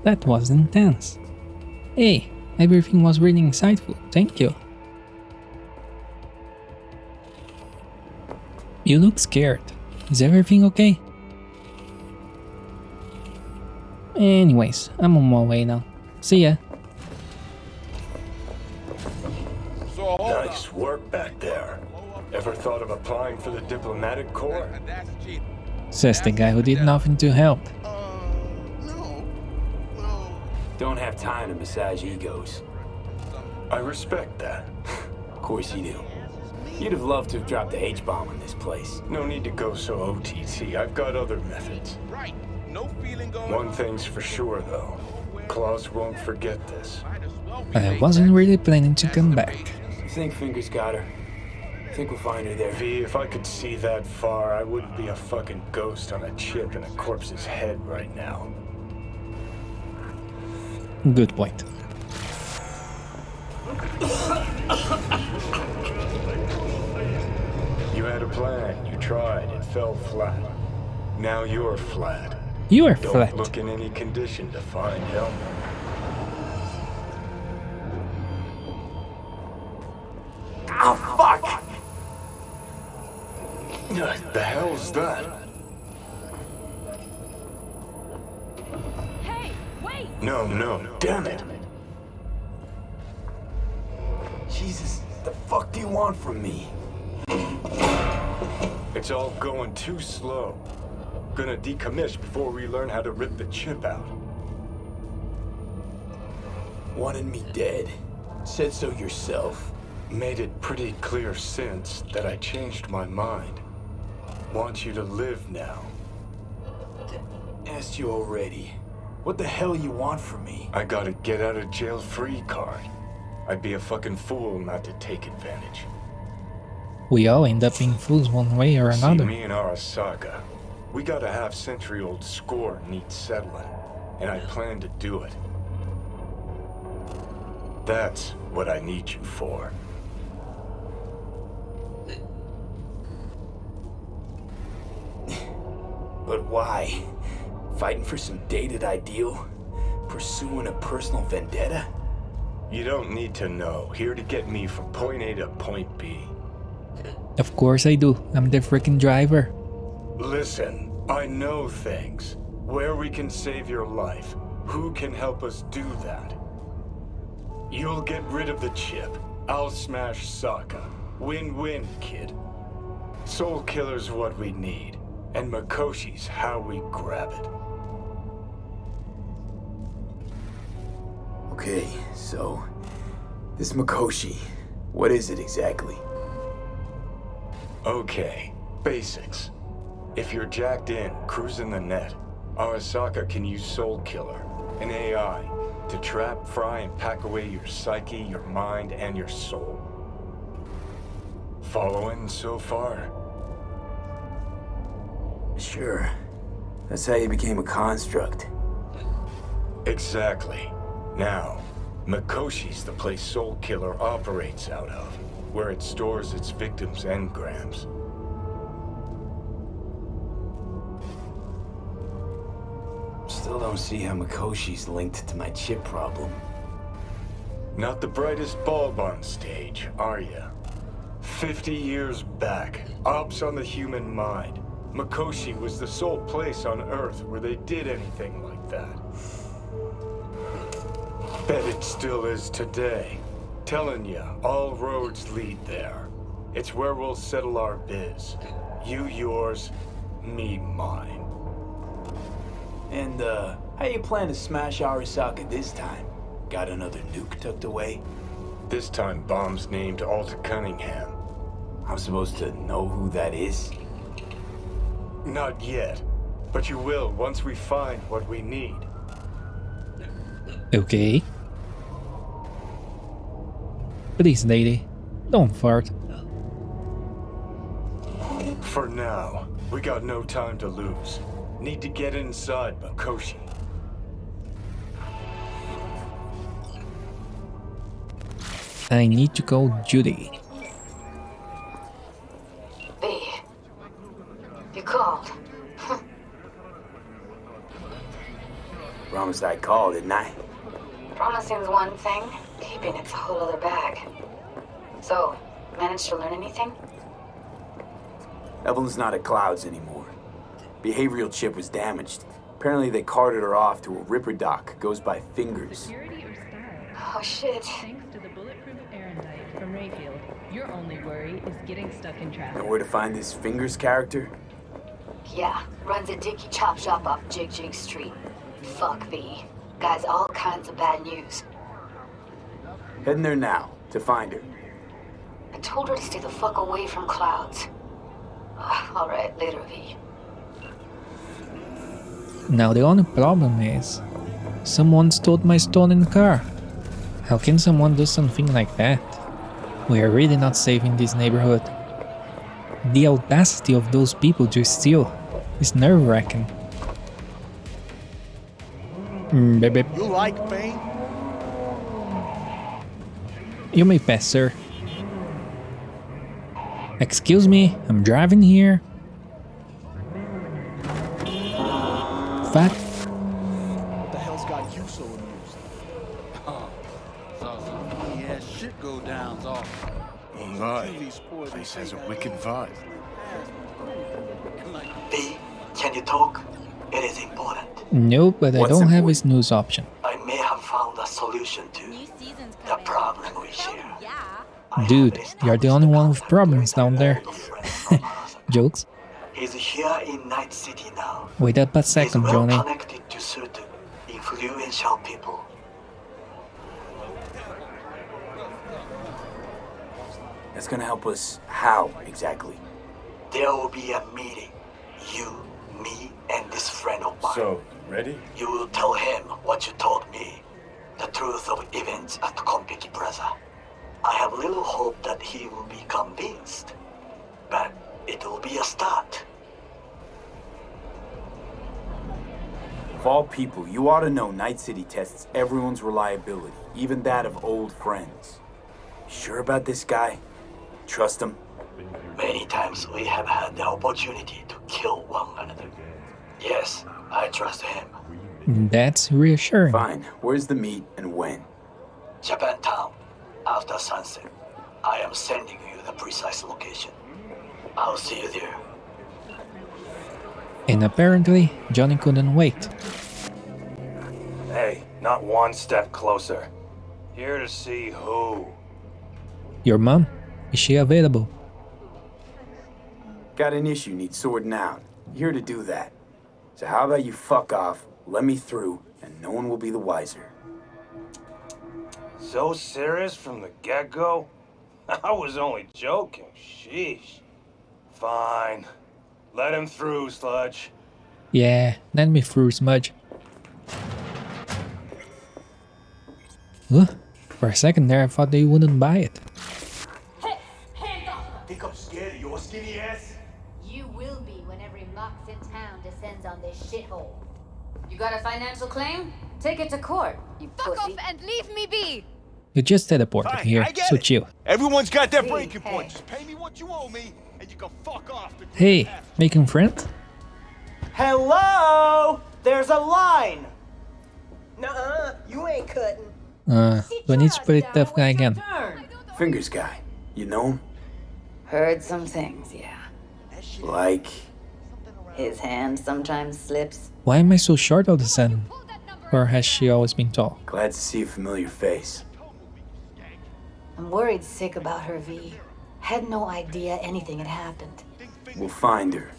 That was intense. Hey, everything was really insightful, thank you. You look scared. Is everything okay? Anyways, I'm on my way now. See ya. Nice work back there. Ever thought of applying for the diplomatic corps? Says the guy who did nothing to help. Don't have time to massage egos. I respect that. Of course you do. You'd have loved to have dropped the H-bomb on this place. No need to go so OTT. I've got other methods. One thing's for sure, though. Claus won't forget this. I wasn't really planning to come back. You think Fingers got her? Think we'll find her there? V, if I could see that far, I wouldn't be a fucking ghost on a chip in a corpse's head right now. Good point. You had a plan, you tried, it fell flat. Now you're flat. You are Don't flat. look in any condition to find help. Oh, fuck! The hell's that? Hey, wait! No, damn it! Jesus, the fuck do you want from me? It's all going too slow. Gonna decommission before we learn how to rip the chip out. Wanted me dead. Said so yourself. Made it pretty clear since that I changed my mind. Want you to live now. Asked you already. What the hell you want from me? I got a get out of jail free card. I'd be a fucking fool not to take advantage. We all end up being fools one way or See, another. me and Arasaka, we got a half-century-old score needs settling, and I plan to do it. That's what I need you for. But why? Fighting for some dated ideal? Pursuing a personal vendetta? You don't need to know. Here to get me from point A to point B. Of course I do. I'm the freaking driver. Listen, I know things. Where we can save your life. Who can help us do that? You'll get rid of the chip. I'll smash Sokka. Win-win, kid. Soul Killer's what we need. And Mikoshi's how we grab it. Okay, so... this Mikoshi, what is it exactly? Okay, basics. If you're jacked in, cruising the net, Arasaka can use Soul Killer, an AI, to trap, fry, and pack away your psyche, your mind, and your soul. Following so far? Sure. That's how you became a construct. Exactly. Now, Mikoshi's the place Soul Killer operates out of, where it stores its victims' engrams. Still don't see how Mikoshi's linked to my chip problem. Not the brightest bulb on stage, are ya? 50 years back, ops on the human mind. Mikoshi was the sole place on Earth where they did anything like that. Bet it still is today. Telling ya, all roads lead there. It's where we'll settle our biz. You yours, me mine. And, how you plan to smash Arasaka this time? Got another nuke tucked away? This time bomb's named Alta Cunningham. I'm supposed to know who that is? Not yet, but you will once we find what we need. Okay. Please, lady, don't fart. For now, we got no time to lose. Need to get inside Mikoshi. I need to call Judy. B. You called. promised I'd call, didn't I? Promising's one thing, keeping it's a whole other bag. So, managed to learn anything? Evelyn's not at Clouds anymore. Behavioral chip was damaged. Apparently they carted her off to a Ripper dock. Goes by Fingers. Security or style? Oh shit. Thanks to the bulletproof Erendite from Rayfield, your only worry is getting stuck in traffic. Know where to find this Fingers character? Yeah, runs a dicky chop shop off Jig Jig Street. Fuck V. Guy's all kinds of bad news. Heading there now, to find her. I told her to stay the fuck away from Clouds. Alright, later V. Now the only problem is, someone stole my stolen car. How can someone do something like that? We are really not safe in this neighborhood. The audacity of those people to steal is nerve-wracking. Baby. You like pain? You may pass, sir. Excuse me, I'm driving here. Fat. What the hell's got you so amused? Saw some funny ass shit go down off. Oh my, place has a wicked vibe. B, can you talk? It is important. Nope, but I What's don't have a important? snooze option. I may have found a solution to the problem we share. Dude, you're the only one with problems down there. Jokes? He's here in Night City now. Wait up a He's second, well Johnny. connected to certain influential people. That's gonna help us how, exactly? There will be a meeting. You, me, and this friend of mine. So, ready? You will tell him what you told me. The truth of events at Konpeki Plaza. I have little hope that he will be convinced. But it will be a start. Of all people, you ought to know Night City tests everyone's reliability, even that of old friends. Sure about this guy? Trust him? Many times we have had the opportunity to kill one another. Yes, I trust him. That's reassuring. Fine. Where's the meet and when? Japantown, after sunset. I am sending you the precise location. I'll see you there. And apparently, Johnny couldn't wait. Hey, not one step closer. Here to see who? Your mom? Is she available? Got an issue, need sorting out. Here to do that. So how about you fuck off, let me through, and no one will be the wiser. So serious from the get-go? I was only joking, sheesh. Fine. Let him through, Sludge. Yeah, let me through, Smudge. Huh? For a second there, I thought they wouldn't buy it. Think I'm scared of your skinny ass? You will be when every mox in town descends on this shithole. You got a financial claim? Take it to court, you Fuck pussy. off and leave me be! You just teleported Fine, here, I get so it. chill. Everyone's got their Hey, breaking hey. point. Just pay me what you owe me, and you can fuck off. Hey, making friends? Hello? There's a line. Nuh-uh, you ain't cutting. Do I need to play tough guy again? Fingers guy, you know him? Heard some things, yeah. Like... His hand sometimes slips. Why am I so short all of a sudden? Or has she always been tall? Glad to see a familiar face. I'm worried sick about her, V. Had no idea anything had happened. We'll find her.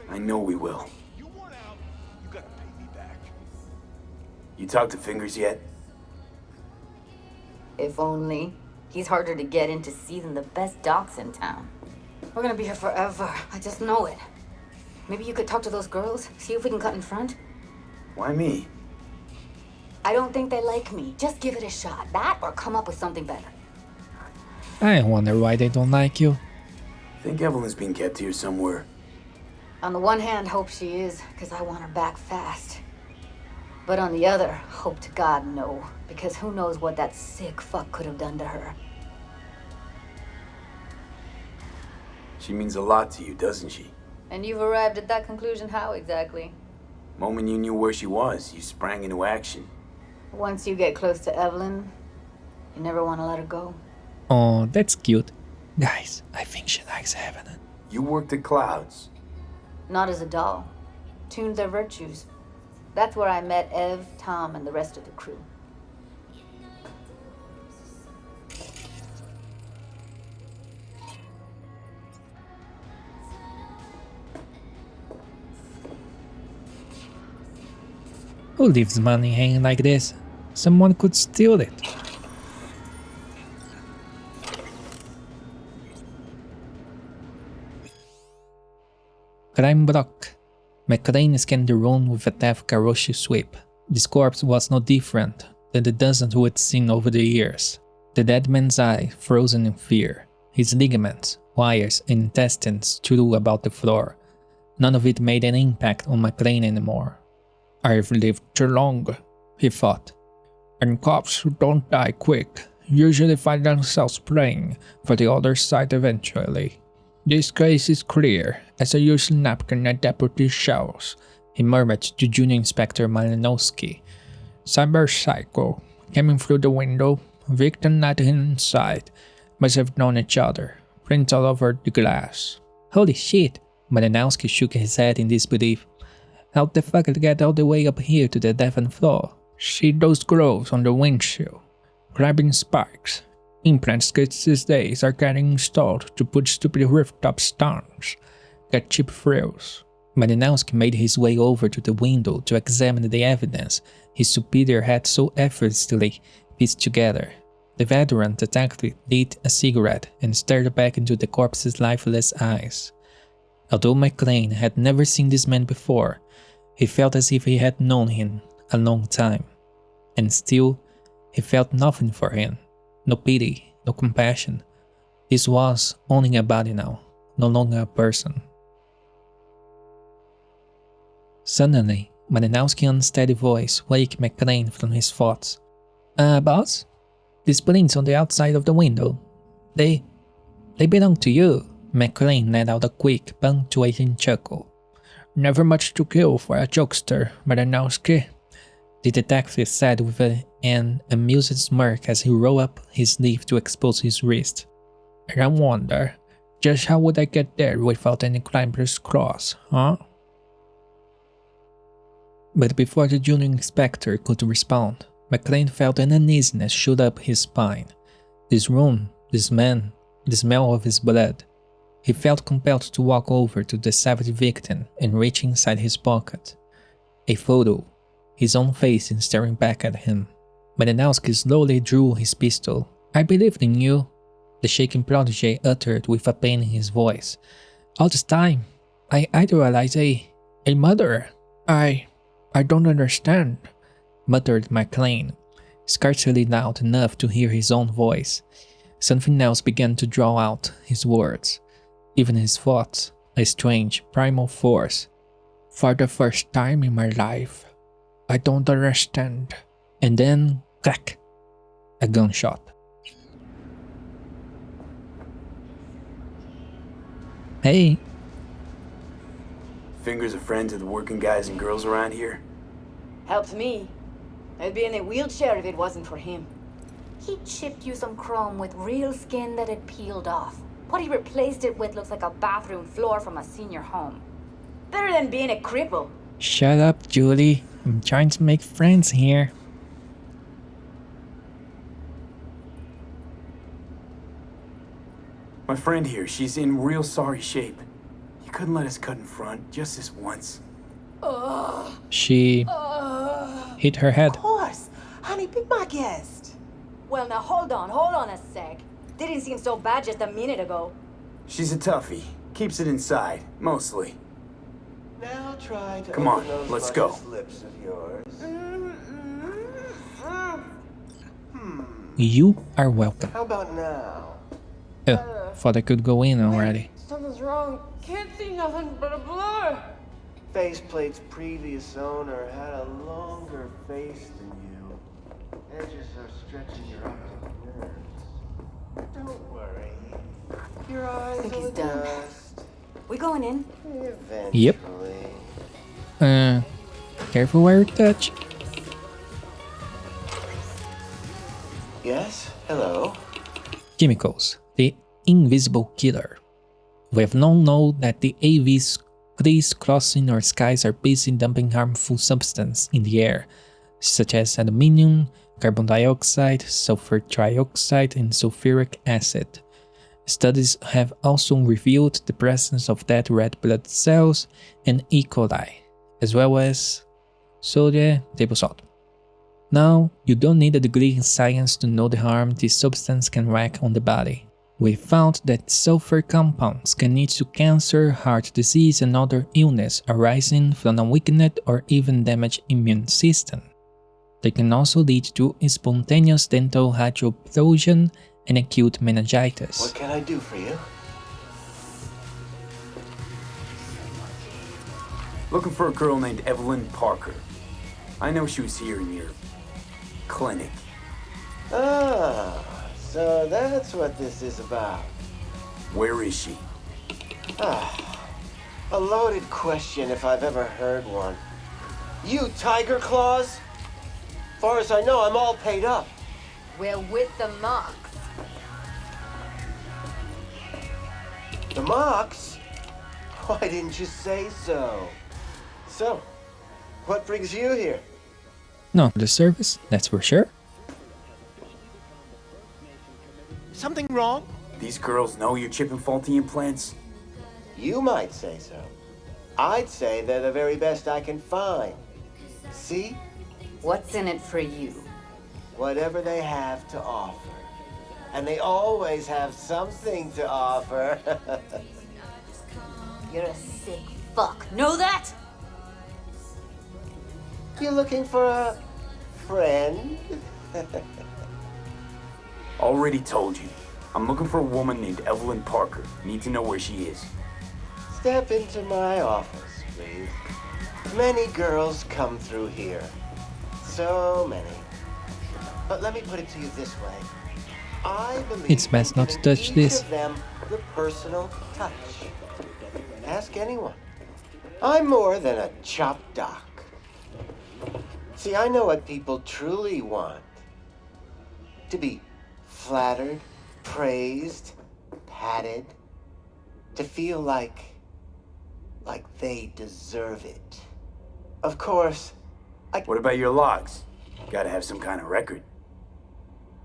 I know we will. You want out, you gotta pay me back. You talked to Fingers yet? If only. He's harder to get into see than the best docks in town. We're gonna be here forever. I just know it. Maybe you could talk to those girls, see if we can cut in front? Why me? I don't think they like me. Just give it a shot. That or come up with something better. I wonder why they don't like you. Think Evelyn's been kept here somewhere. On the one hand, hope she is, because I want her back fast. But on the other, hope to God no, because who knows what that sick fuck could have done to her. She means a lot to you, doesn't she? And you've arrived at that conclusion how exactly? Moment you knew where she was, you sprang into action. Once you get close to Evelyn, you never want to let her go. Oh, that's cute. Guys, I think she likes having it. You worked at Clouds. Not as a doll. Tuned their virtues. That's where I met Ev, Tom, and the rest of the crew. Who leaves money hanging like this? Someone could steal it. Crimeblock. McLean scanned the room with a deft Karoshi sweep. This corpse was no different than the dozens who had seen over the years. The dead man's eye frozen in fear. His ligaments, wires, and intestines strewn about the floor. None of it made an impact on McLean anymore. "I've lived too long," he thought. "And cops who don't die quick usually find themselves praying for the other side eventually. This case is clear as a used napkin at deputy shelves," he murmured to Junior Inspector Malinowski. "Cyber psycho, coming through the window, victim not inside, must have known each other, prints all over the glass." "Holy shit," Malinowski shook his head in disbelief. "How the fuck did it get all the way up here to the 11th floor? See those grooves on the windshield? Grabbing spikes. Implant kits these days are getting installed to put stupid rooftop stunts. Get cheap thrills." Malinowski made his way over to the window to examine the evidence his superior had so effortlessly pieced together. The veteran detective lit a cigarette and stared back into the corpse's lifeless eyes. Although McLean had never seen this man before, he felt as if he had known him a long time. And still, he felt nothing for him. No pity, no compassion. This was only a body now, no longer a person. Suddenly, Malinowski's unsteady voice waked McLean from his thoughts. Boss? These prints on the outside of the window, they belong to you." McLean let out a quick, punctuating chuckle. "Never much to kill for a jokester, Malinowski," the detective said with an amused smirk as he rolled up his sleeve to expose his wrist. "And I wonder, just how would I get there without any climber's cross, huh?" But before the junior inspector could respond, McLean felt an uneasiness shoot up his spine. This room, this man, the smell of his blood. He felt compelled to walk over to the savage victim and reach inside his pocket. A photo, his own face staring back at him. Malinowski slowly drew his pistol. "I believed in you," the shaking protege uttered with a pain in his voice. "All this time, I idolized a murderer. I don't understand," muttered McLean, scarcely loud enough to hear his own voice. Something else began to draw out his words, even his thoughts, a strange, primal force. "For the first time in my life, I don't understand." And then, crack, a gunshot. "Hey." Fingers a friend to the working guys and girls around here? Helps me. I'd be in a wheelchair if it wasn't for him. He chipped you some chrome with real skin that had peeled off. What he replaced it with looks like a bathroom floor from a senior home. Better than being a cripple. "Shut up, Judy. I'm trying to make friends here." My friend here, she's in real sorry shape. You couldn't let us cut in front, just this once. She hit her head. Of course. Honey, be my guest. Well, now hold on a sec. Didn't seem so bad just a minute ago. She's a toughie. Keeps it inside, mostly. Now try to Come on, open those let's go. luscious lips of yours. You are welcome. How about now? Oh, thought I could go in already. Something's wrong. Can't see nothing but a blur. Faceplate's previous owner had a longer face than you. Edges are stretching your optic nerves. Don't worry. Your eyes think will he's done. adjust. We going in? Eventually. Yep. Careful where you touch. Yes? Hello? Chemicals, the invisible killer. We have long known that the AVs crisscrossing our skies are busy dumping harmful substances in the air, such as aluminium, carbon dioxide, sulfur trioxide, and sulfuric acid. Studies have also revealed the presence of dead red blood cells and E. coli, as well as sodium table salt. Now, you don't need a degree in science to know the harm this substance can wreak on the body. We found that sulfur compounds can lead to cancer, heart disease, and other illness arising from a weakened or even damaged immune system. They can also lead to spontaneous dental hydroplasion and acute meningitis. What can I do for you? Looking for a girl named Evelyn Parker. I know she was here in your clinic. Ah, so that's what this is about. Where is she? A loaded question if I've ever heard one. You Tiger Claws? Far as I know, I'm all paid up. We're with the Mox. The Mox? Why didn't you say so? So, what brings you here? Not for the service, that's for sure. Something wrong? These girls know you're chipping faulty implants? You might say so. I'd say they're the very best I can find. See? What's in it for you? Whatever they have to offer. And they always have something to offer. You're a sick fuck. Know that? You looking for a friend? Already told you. I'm looking for a woman named Evelyn Parker. Need to know where she is. Step into my office, please. Many girls come through here. So many. But let me put it to you this way. I believe It's best not to touch each this. of them the personal touch. Ask anyone. I'm more than a chop doc. See, I know what people truly want. To be flattered, praised, patted. To feel like they deserve it. Of course, What about your logs? Gotta have some kind of record.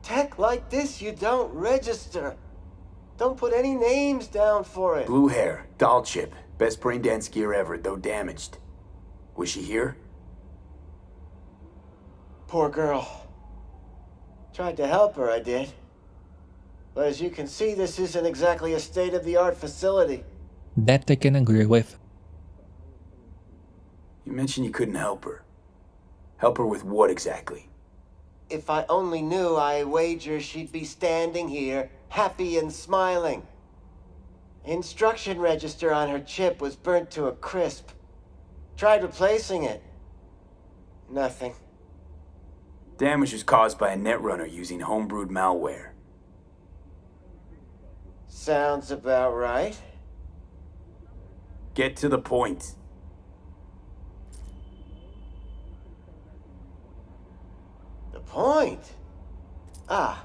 tech like this you don't register. Don't put any names down for it. Blue hair, doll chip, best brain dance gear ever, though damaged. Was she here? Poor girl. Tried to help her, I did. But as you can see, this isn't exactly a state-of-the-art facility. That I can agree with. You mentioned you couldn't help her. Help her with what exactly? If I only knew, I wager she'd be standing here, happy and smiling. Instruction register on her chip was burnt to a crisp. Tried replacing it. Nothing. Damage was caused by a netrunner using homebrewed malware. Sounds about right. Get to the point. The point? Ah,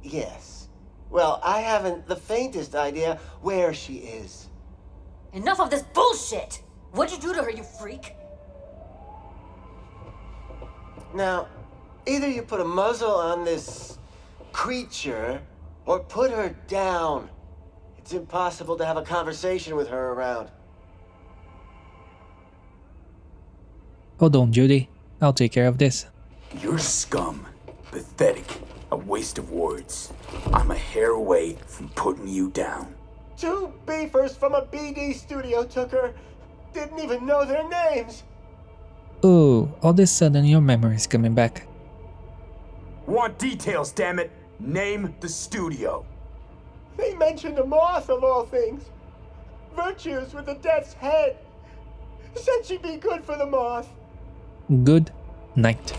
yes. Well, I haven't the faintest idea where she is. Enough of this bullshit! What'd you do to her, you freak? Now, either you put a muzzle on this creature, or put her down. It's impossible to have a conversation with her around. Hold on, Judy. I'll take care of this. You're scum. Pathetic. A waste of words. I'm a hair away from putting you down. 2 beefers from a BD studio took her. Didn't even know their names. Oh, all of a sudden your memory is coming back. Want details, damn it! Name the studio. They mentioned a moth of all things. Virtues with the death's head. Said she'd be good for the moth. Good night.